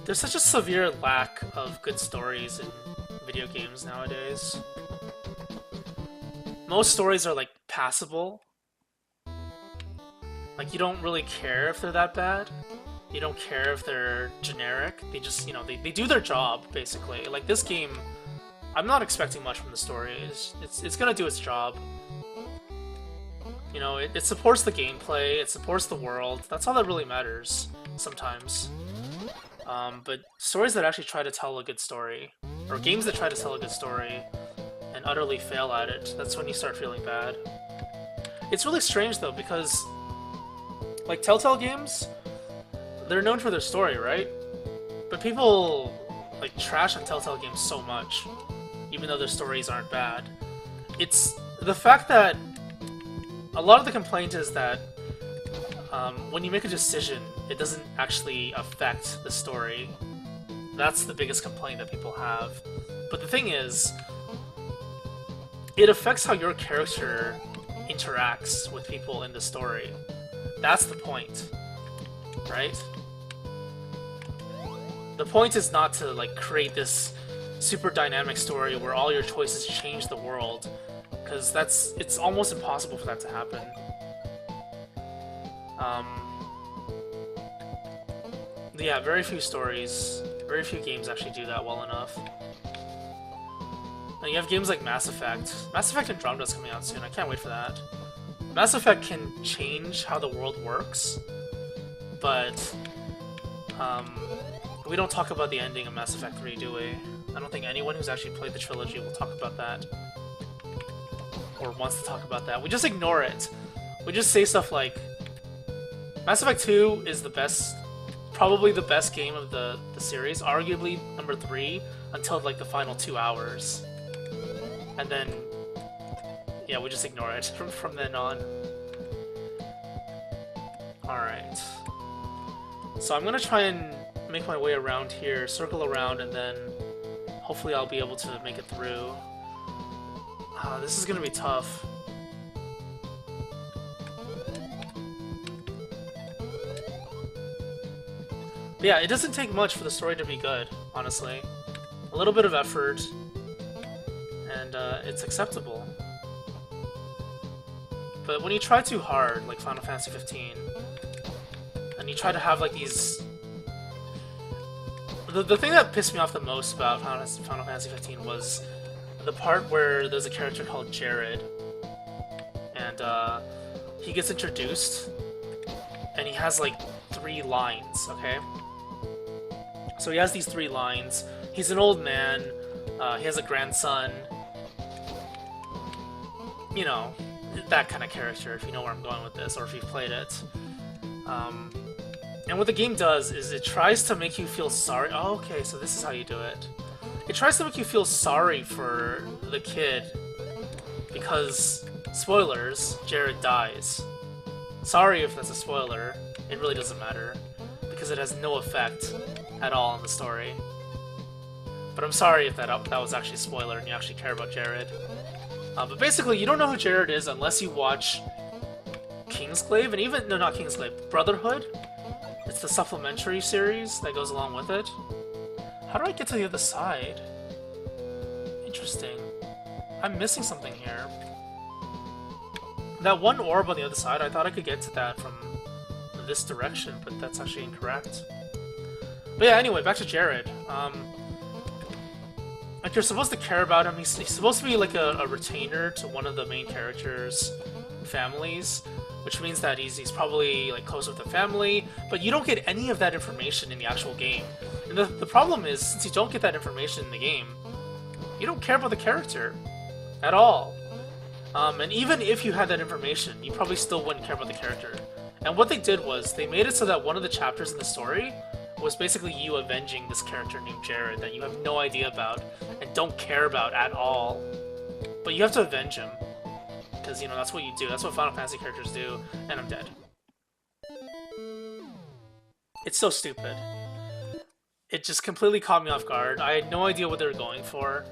There's such a severe lack of good stories in video games nowadays. Most stories are like passable. Like you don't really care if they're that bad. You don't care if they're generic. They just, they do their job, basically. Like this game, I'm not expecting much from the story. It's gonna do its job. It supports the gameplay, it supports the world. That's all that really matters, sometimes. But stories that actually try to tell a good story, or games that try to tell a good story, and utterly fail at it, that's when you start feeling bad. It's really strange, though, because, like, Telltale games, they're known for their story, right? But people, like, trash on Telltale games so much, even though their stories aren't bad. It's the fact that a lot of the complaint is that when you make a decision, it doesn't actually affect the story. That's the biggest complaint that people have. But the thing is, it affects how your character interacts with people in the story. That's the point, right? The point is not to like create this super dynamic story where all your choices change the world, because it's almost impossible for that to happen. Yeah, very few stories, very few games actually do that well enough. And you have games like Mass Effect. Mass Effect Andromeda's coming out soon, I can't wait for that. Mass Effect can change how the world works, but we don't talk about the ending of Mass Effect 3, do we? I don't think anyone who's actually played the trilogy will talk about that. Or wants to talk about that. We just ignore it. We just say stuff like, Mass Effect 2 is the best, probably the best game of the series, arguably number 3, until like the final 2 hours. And then, yeah, we just ignore it from then on. Alright. So I'm gonna try and make my way around here, circle around, and then hopefully I'll be able to make it through. This is gonna be tough. But yeah, it doesn't take much for the story to be good, honestly. A little bit of effort, and it's acceptable. But when you try too hard, like Final Fantasy 15, and you try to have like these... The thing that pissed me off the most about Final Fantasy 15 was the part where there's a character called Jared, and he gets introduced, and he has like 3 lines, okay? So he has these 3 lines. He's an old man, he has a grandson, you know, that kind of character, if you know where I'm going with this, or if you've played it. And what the game does is it tries to make you feel sorry. Oh, okay, so this is how you do it. It tries to make you feel sorry for the kid because, spoilers, Jared dies. Sorry if that's a spoiler, it really doesn't matter, because it has no effect at all on the story. But I'm sorry if that was actually a spoiler and you actually care about Jared. But basically, you don't know who Jared is unless you watch Kingsglaive, and even, no, not Kingsglaive, Brotherhood. It's the supplementary series that goes along with it. How do I get to the other side? Interesting. I'm missing something here. That one orb on the other side, I thought I could get to that from this direction, but that's actually incorrect. But yeah, anyway, back to Jared. Like, you're supposed to care about him. He's supposed to be like a retainer to one of the main characters' families, which means that he's probably like close with the family, but you don't get any of that information in the actual game. And the problem is, since you don't get that information in the game, you don't care about the character at all. And even if you had that information, you probably still wouldn't care about the character. And what they did was, they made it so that one of the chapters in the story was basically you avenging this character named Jared that you have no idea about and don't care about at all. But you have to avenge him. Because, you know, that's what you do. That's what Final Fantasy characters do. And I'm dead. It's so stupid. It just completely caught me off guard. I had no idea what they were going for.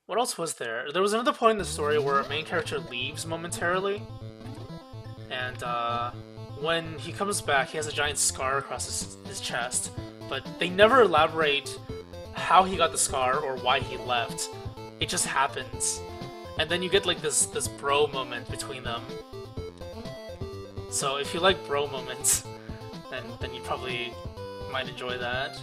What else was there? There was another point in the story where a main character leaves momentarily. And, when he comes back, he has a giant scar across his chest. but they never elaborate how he got the scar or why he left. It just happens. And then you get like this bro moment between them. So if you like bro moments, then you probably might enjoy that.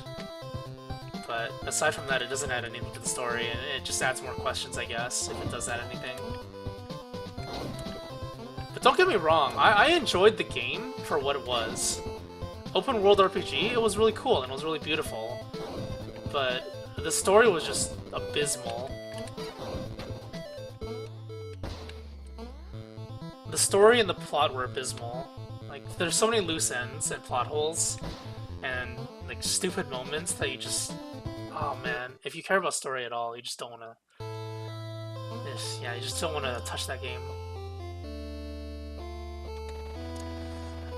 But aside from that, it doesn't add anything to the story, and it just adds more questions, I guess, if it does add anything. But don't get me wrong, I enjoyed the game for what it was. Open world RPG, it was really cool and it was really beautiful. But the story was just abysmal. The story and the plot were abysmal. Like, there's so many loose ends and plot holes and like stupid moments that you just, oh man, if you care about story at all, you just don't want to, yeah, you just don't want to touch that game.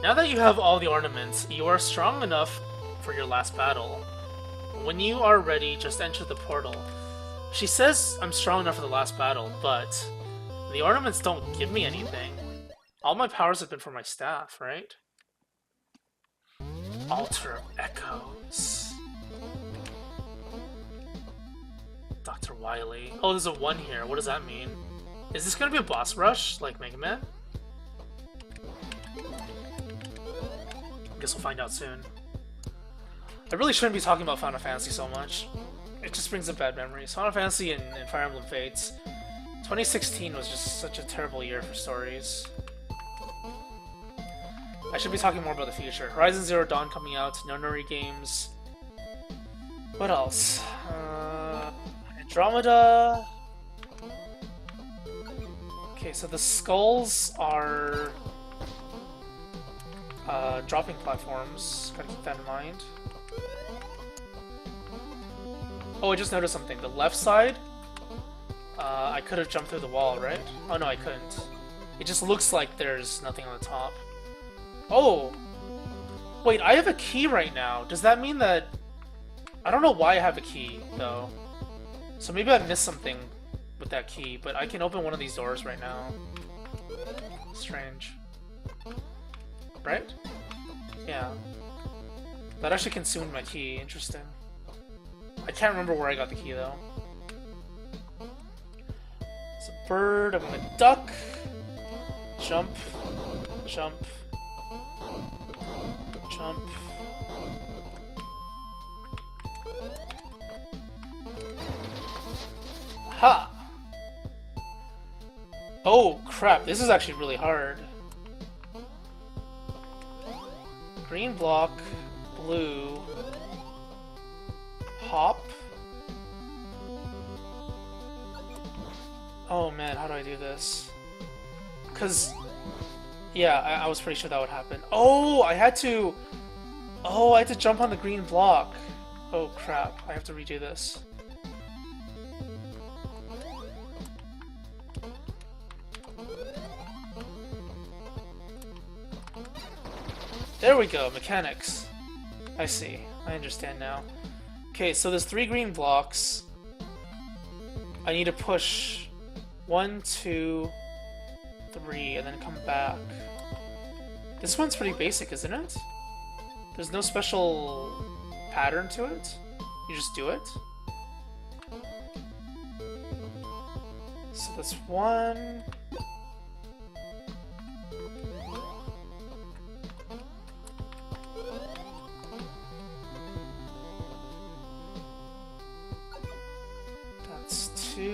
Now that you have all the ornaments, you are strong enough for your last battle. When you are ready, just enter the portal. She says I'm strong enough for the last battle, but the ornaments don't give me anything. All my powers have been for my staff, right? Altar of Echoes. Dr. Wily. Oh, there's a 1 here. What does that mean? Is this gonna be a boss rush, like Mega Man? I guess we'll find out soon. I really shouldn't be talking about Final Fantasy so much. It just brings up bad memories. Final Fantasy and Fire Emblem Fates. 2016 was just such a terrible year for stories. I should be talking more about the future. Horizon Zero Dawn coming out, Nonary games. What else? Andromeda. Okay, so the skulls are dropping platforms. Gotta keep that in mind. Oh, I just noticed something. The left side, I could have jumped through the wall, right? Oh no, I couldn't. It just looks like there's nothing on the top. Oh! Wait, I have a key right now. Does that mean that... I don't know why I have a key, though. So maybe I missed something with that key, but I can open one of these doors right now. Strange. Right? Yeah. That actually consumed my key. Interesting. I can't remember where I got the key, though. It's a bird. I'm gonna duck. Jump. Jump. Jump. Ha! Oh, crap. This is actually really hard. Green block. Blue. Hop. Oh man, how do I do this? Because, yeah, I was pretty sure that would happen. Oh, I had to... Oh, I had to jump on the green block. Oh crap, I have to redo this. There we go, mechanics. I see, I understand now. Okay, so there's 3 green blocks. I need to push 1, 2, 3, and then come back. This one's pretty basic, isn't it? There's no special pattern to it. You just do it. So that's 1. That's 2.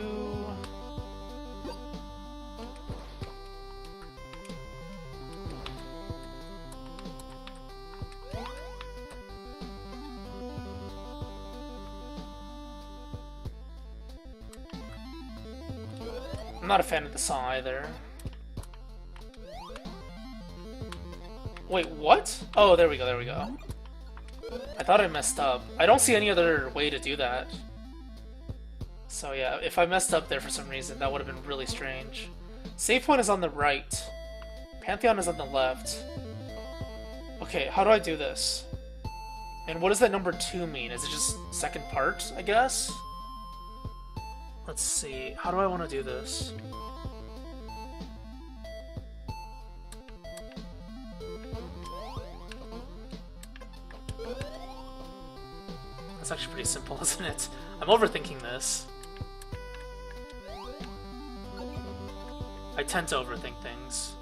I'm not a fan of the song either. Wait, what? Oh, there we go, there we go. I thought I messed up. I don't see any other way to do that. So yeah, if I messed up there for some reason, that would have been really strange. Save point is on the right. Pantheon is on the left. Okay, how do I do this? And what does that number 2 mean? Is it just second part, I guess? Let's see, how do I want to do this? That's actually pretty simple, isn't it? I'm overthinking this. I tend to overthink things.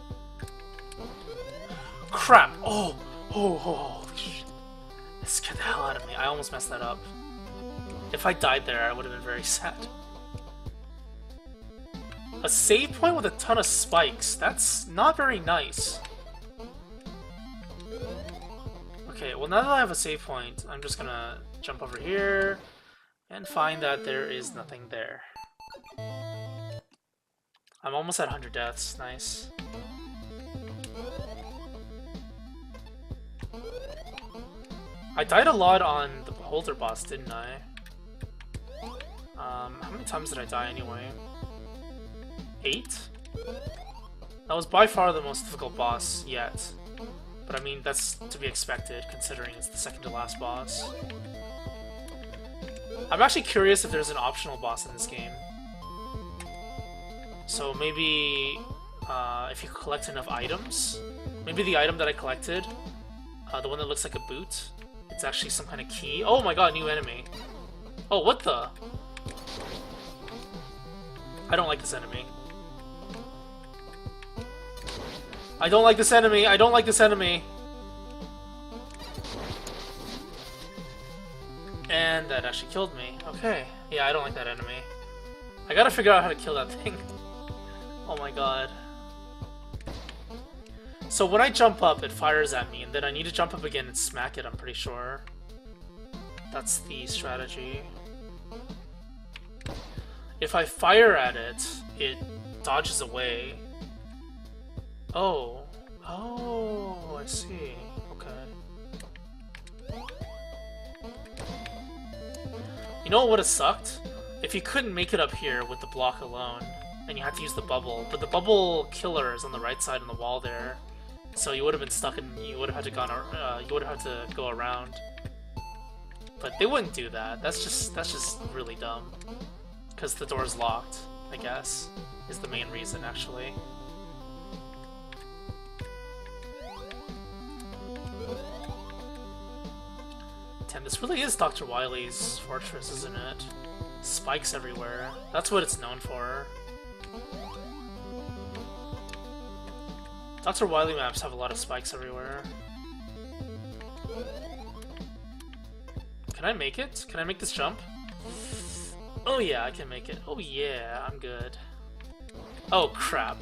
Crap! Oh! Oh, holy shit. It scared the hell out of me. I almost messed that up. If I died there, I would have been very sad. A save point with a ton of spikes. That's not very nice. Okay, well now that I have a save point, I'm just gonna jump over here and find that there is nothing there. I'm almost at 100 deaths. Nice. I died a lot on the Beholder boss, didn't I? How many times did I die anyway? 8? That was by far the most difficult boss yet. But I mean, that's to be expected, considering it's the second to last boss. I'm actually curious if there's an optional boss in this game. So maybe, if you collect enough items, maybe the item that I collected, the one that looks like a boot, it's actually some kind of key. Oh my god, new enemy. Oh, what the? I don't like this enemy. I don't like this enemy. I don't like this enemy. And that actually killed me. Okay. Yeah, I don't like that enemy. I gotta figure out how to kill that thing. Oh my god. So when I jump up, it fires at me, and then I need to jump up again and smack it, I'm pretty sure. That's the strategy. If I fire at it, it dodges away. Oh. Oh, I see. Okay. You know what would have sucked? If you couldn't make it up here with the block alone, and you had to use the bubble, but the bubble killer is on the right side on the wall there, so you would have been stuck and you would have had to you would have had to go around. But they wouldn't do that. That's just really dumb. Because the door's locked, I guess, is the main reason actually. Damn, this really is Dr. Wily's fortress, isn't it? Spikes everywhere. That's what it's known for. Dr. Wily maps have a lot of spikes everywhere. Can I make it? Can I make this jump? Oh yeah, I can make it. Oh yeah, I'm good. Oh crap.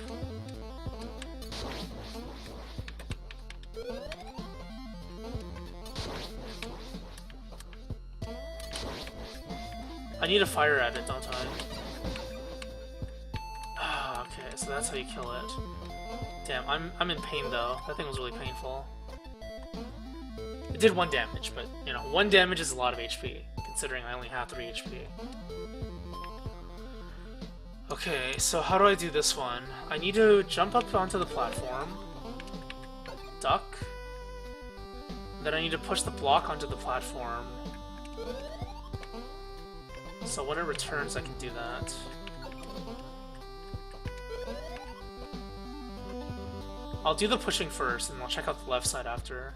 I need to fire at it, don't I? Ah, okay, so that's how you kill it. Damn, I'm in pain though. That thing was really painful. It did 1 damage, but you know, 1 damage is a lot of HP, considering I only have 3 HP. Okay, so how do I do this one? I need to jump up onto the platform, duck, then I need to push the block onto the platform. So when it returns, I can do that. I'll do the pushing first, and I'll check out the left side after.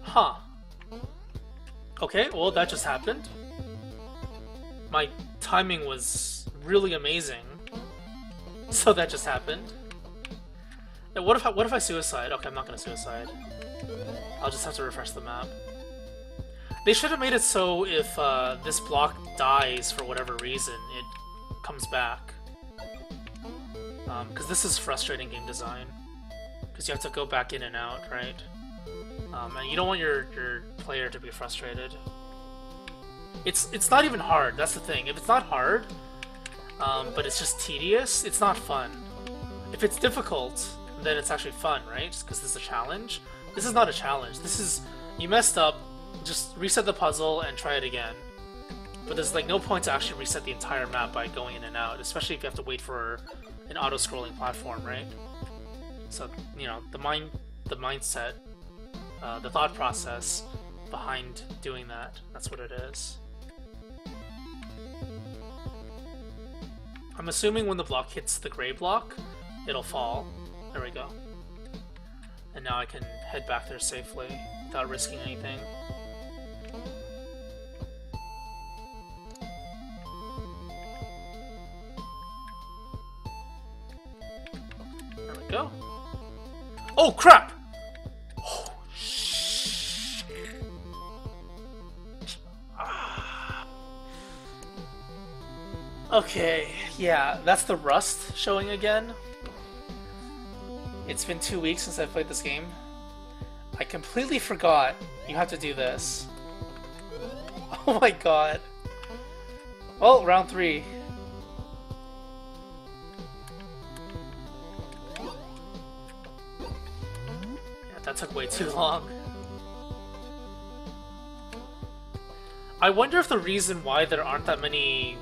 Huh. Okay, well that just happened. My timing was really amazing. So that just happened. What if I suicide? Okay, I'm not gonna suicide. I'll just have to refresh the map. They should have made it so if this block dies for whatever reason, it comes back. Because this is frustrating game design. Because you have to go back in and out, right? And you don't want your player to be frustrated. It's not even hard, that's the thing. If it's not hard, but it's just tedious, it's not fun. If it's difficult, then it's actually fun, right? Because this is a challenge. This is not a challenge. This is, you messed up, just reset the puzzle and try it again. But there's like no point to actually reset the entire map by going in and out, especially if you have to wait for an auto-scrolling platform, right? So, you know, the mindset, the thought process behind doing that, that's what it is. I'm assuming when the block hits the gray block, it'll fall. There we go. And now I can head back there safely without risking anything. There we go. Oh crap! Oh, shit. Okay, yeah, that's the rust showing again. It's been 2 weeks since I played this game. I completely forgot you have to do this. Oh my god. Well, round 3. Yeah, that took way too long. I wonder if the reason why there aren't that many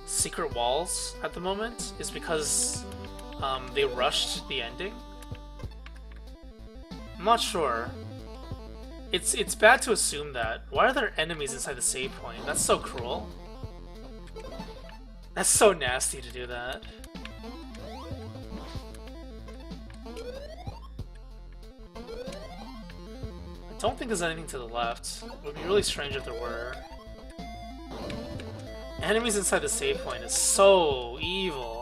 secret walls at the moment is because they rushed the ending. I'm not sure. It's bad to assume that. Why are there enemies inside the save point? That's so cruel. That's so nasty to do that. I don't think there's anything to the left. It would be really strange if there were. Enemies inside the save point is so evil.